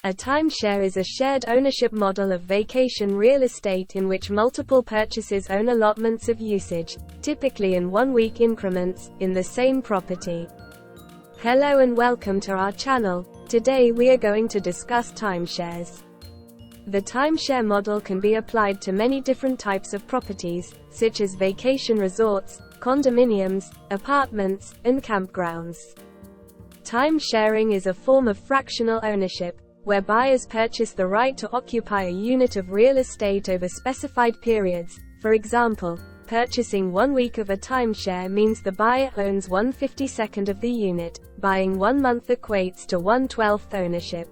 A timeshare is a shared ownership model of vacation real estate in which multiple purchasers own allotments of usage, typically in 1-week increments, in the same property. Hello and welcome to our channel. Today we are going to discuss timeshares. The timeshare model can be applied to many different types of properties, such as vacation resorts, condominiums, apartments, and campgrounds. Time sharing is a form of fractional ownership, where buyers purchase the right to occupy a unit of real estate over specified periods. For example, purchasing 1 week of a timeshare means the buyer owns 1/52nd of the unit. Buying 1 month equates to 1/12th ownership.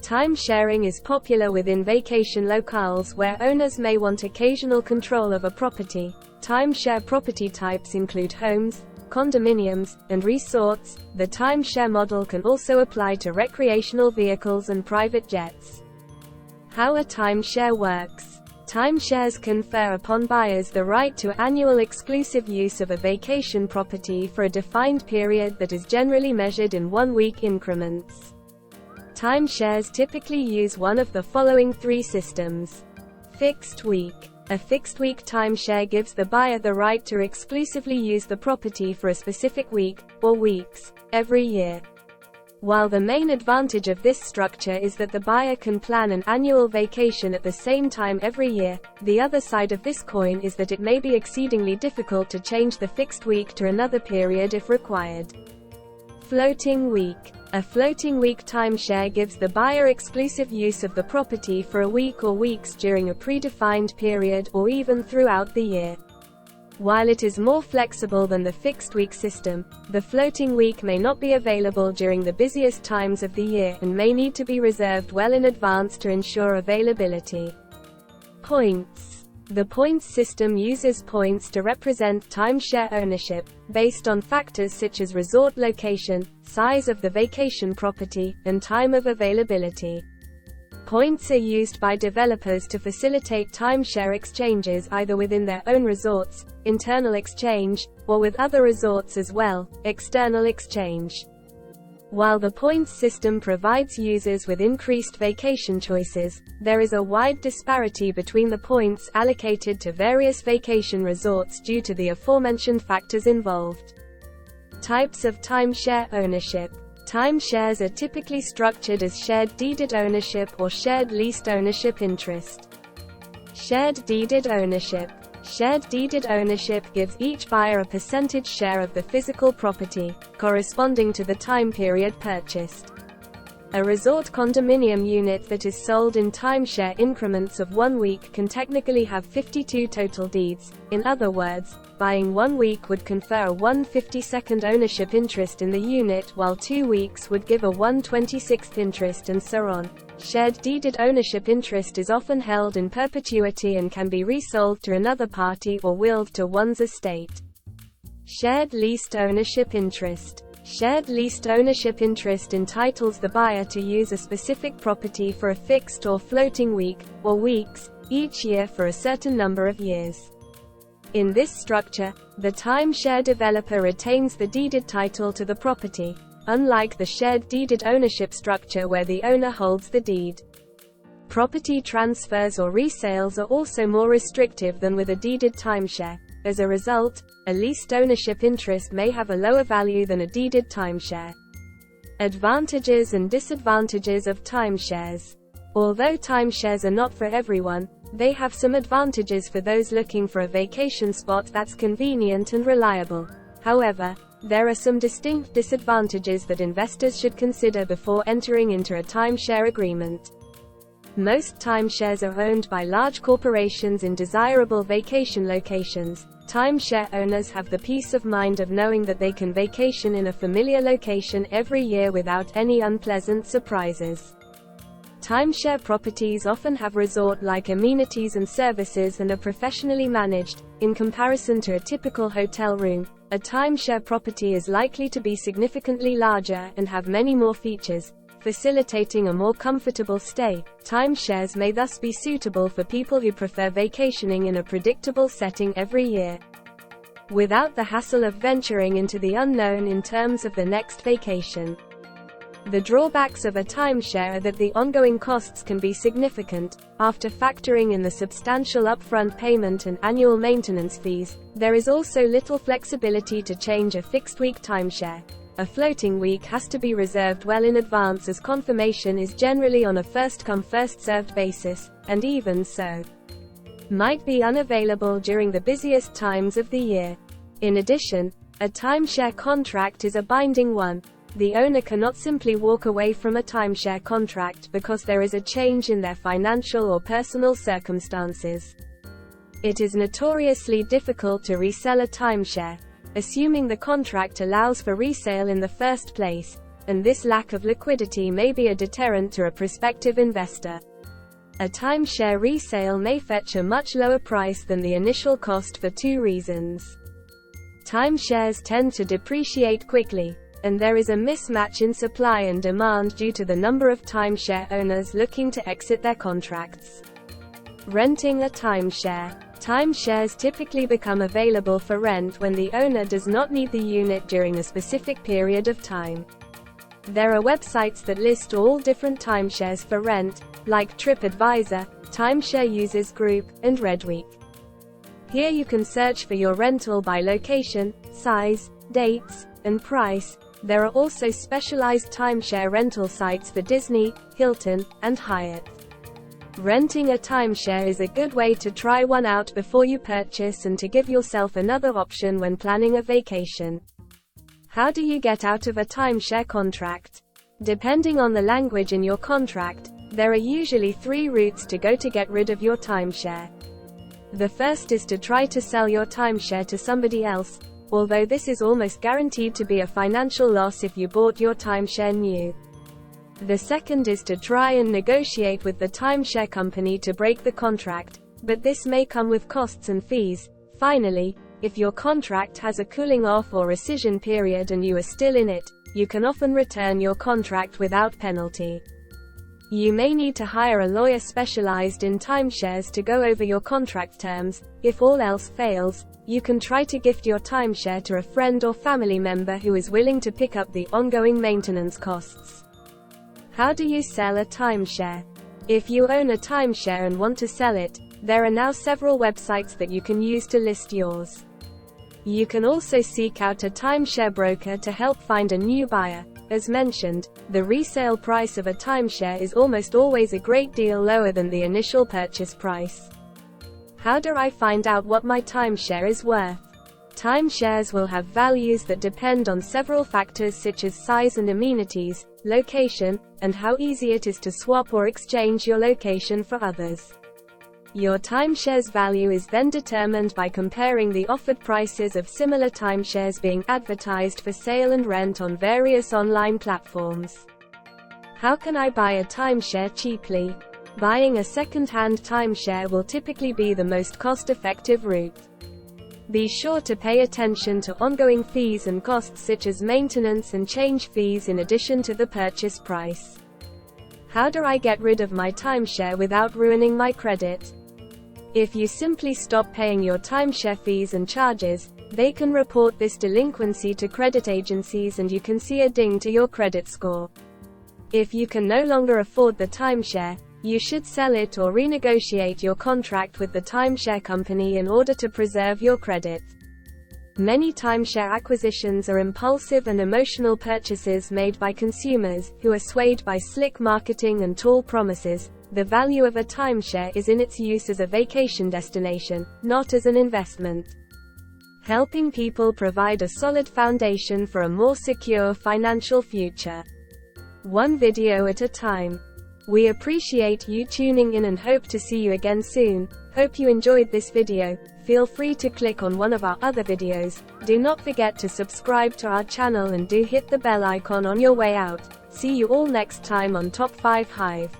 Time sharing is popular within vacation locales where owners may want occasional control of a property. Timeshare property types include homes, condominiums, and resorts. The timeshare model can also apply to recreational vehicles and private jets. How a timeshare works. Timeshares confer upon buyers the right to annual exclusive use of a vacation property for a defined period that is generally measured in 1-week increments. Timeshares typically use one of the following 3 systems. Fixed week. A fixed-week timeshare gives the buyer the right to exclusively use the property for a specific week, or weeks, every year. While the main advantage of this structure is that the buyer can plan an annual vacation at the same time every year, the other side of this coin is that it may be exceedingly difficult to change the fixed week to another period if required. Floating week. A floating week timeshare gives the buyer exclusive use of the property for a week or weeks during a predefined period or even throughout the year. While it is more flexible than the fixed week system, the floating week may not be available during the busiest times of the year and may need to be reserved well in advance to ensure availability. Points. The points system uses points to represent timeshare ownership, based on factors such as resort location, size of the vacation property, and time of availability. Points are used by developers to facilitate timeshare exchanges either within their own resorts, internal exchange, or with other resorts as well, external exchange. While the points system provides users with increased vacation choices, there is a wide disparity between the points allocated to various vacation resorts due to the aforementioned factors involved. Types of timeshare ownership. Timeshares are typically structured as shared deeded ownership or shared leased ownership interest. Shared deeded ownership. Shared deeded ownership gives each buyer a percentage share of the physical property, corresponding to the time period purchased. A resort condominium unit that is sold in timeshare increments of 1 week can technically have 52 total deeds. In other words, buying 1 week would confer a 1/52nd ownership interest in the unit while 2 weeks would give a 1/26th interest and so on. Shared deeded ownership interest is often held in perpetuity and can be resold to another party or willed to one's estate. Shared leased ownership interest. Shared leased ownership interest entitles the buyer to use a specific property for a fixed or floating week, or weeks, each year for a certain number of years. In this structure, the timeshare developer retains the deeded title to the property, unlike the shared deeded ownership structure where the owner holds the deed. Property transfers or resales are also more restrictive than with a deeded timeshare. As a result, a leased ownership interest may have a lower value than a deeded timeshare. Advantages and disadvantages of timeshares. Although timeshares are not for everyone, they have some advantages for those looking for a vacation spot that's convenient and reliable. However, there are some distinct disadvantages that investors should consider before entering into a timeshare agreement. Most timeshares are owned by large corporations in desirable vacation locations. Timeshare owners have the peace of mind of knowing that they can vacation in a familiar location every year without any unpleasant surprises. Timeshare properties often have resort-like amenities and services and are professionally managed. In comparison to a typical hotel room, a timeshare property is likely to be significantly larger and have many more features, facilitating a more comfortable stay. Timeshares may thus be suitable for people who prefer vacationing in a predictable setting every year, without the hassle of venturing into the unknown in terms of the next vacation. The drawbacks of a timeshare are that the ongoing costs can be significant. After factoring in the substantial upfront payment and annual maintenance fees, there is also little flexibility to change a fixed-week timeshare. A floating week has to be reserved well in advance, as confirmation is generally on a first-come first-served basis, and even so, might be unavailable during the busiest times of the year. In addition, a timeshare contract is a binding one. The owner cannot simply walk away from a timeshare contract because there is a change in their financial or personal circumstances. It is notoriously difficult to resell a timeshare, assuming the contract allows for resale in the first place, and this lack of liquidity may be a deterrent to a prospective investor. A timeshare resale may fetch a much lower price than the initial cost for two reasons. Timeshares tend to depreciate quickly, and there is a mismatch in supply and demand due to the number of timeshare owners looking to exit their contracts. Renting a timeshare. Timeshares typically become available for rent when the owner does not need the unit during a specific period of time. There are websites that list all different timeshares for rent, like TripAdvisor, Timeshare Users Group, and Redweek. Here you can search for your rental by location, size, dates, and price. There are also specialized timeshare rental sites for Disney, Hilton, and Hyatt. Renting a timeshare is a good way to try one out before you purchase and to give yourself another option when planning a vacation. How do you get out of a timeshare contract? Depending on the language in your contract, there are usually 3 routes to go to get rid of your timeshare. The first is to try to sell your timeshare to somebody else, although this is almost guaranteed to be a financial loss if you bought your timeshare new. The second is to try and negotiate with the timeshare company to break the contract, but this may come with costs and fees. Finally, if your contract has a cooling off or rescission period and you are still in it, you can often return your contract without penalty. You may need to hire a lawyer specialized in timeshares to go over your contract terms. If all else fails, you can try to gift your timeshare to a friend or family member who is willing to pick up the ongoing maintenance costs. How do you sell a timeshare? If you own a timeshare and want to sell it, there are now several websites that you can use to list yours. You can also seek out a timeshare broker to help find a new buyer. As mentioned, the resale price of a timeshare is almost always a great deal lower than the initial purchase price. How do I find out what my timeshare is worth? Timeshares will have values that depend on several factors such as size and amenities, location, and how easy it is to swap or exchange your location for others. Your timeshare's value is then determined by comparing the offered prices of similar timeshares being advertised for sale and rent on various online platforms. How can I buy a timeshare cheaply? Buying a second-hand timeshare will typically be the most cost-effective route. Be sure to pay attention to ongoing fees and costs such as maintenance and change fees in addition to the purchase price. How do I get rid of my timeshare without ruining my credit? If you simply stop paying your timeshare fees and charges, they can report this delinquency to credit agencies and you can see a ding to your credit score. If you can no longer afford the timeshare, you should sell it or renegotiate your contract with the timeshare company in order to preserve your credit. Many timeshare acquisitions are impulsive and emotional purchases made by consumers who are swayed by slick marketing and tall promises. The value of a timeshare is in its use as a vacation destination, not as an investment. Helping people provide a solid foundation for a more secure financial future. One video at a time. We appreciate you tuning in and hope to see you again soon. Hope you enjoyed this video. Feel free to click on one of our other videos. Do not forget to subscribe to our channel and do hit the bell icon on your way out. See you all next time on Top 5 Hive.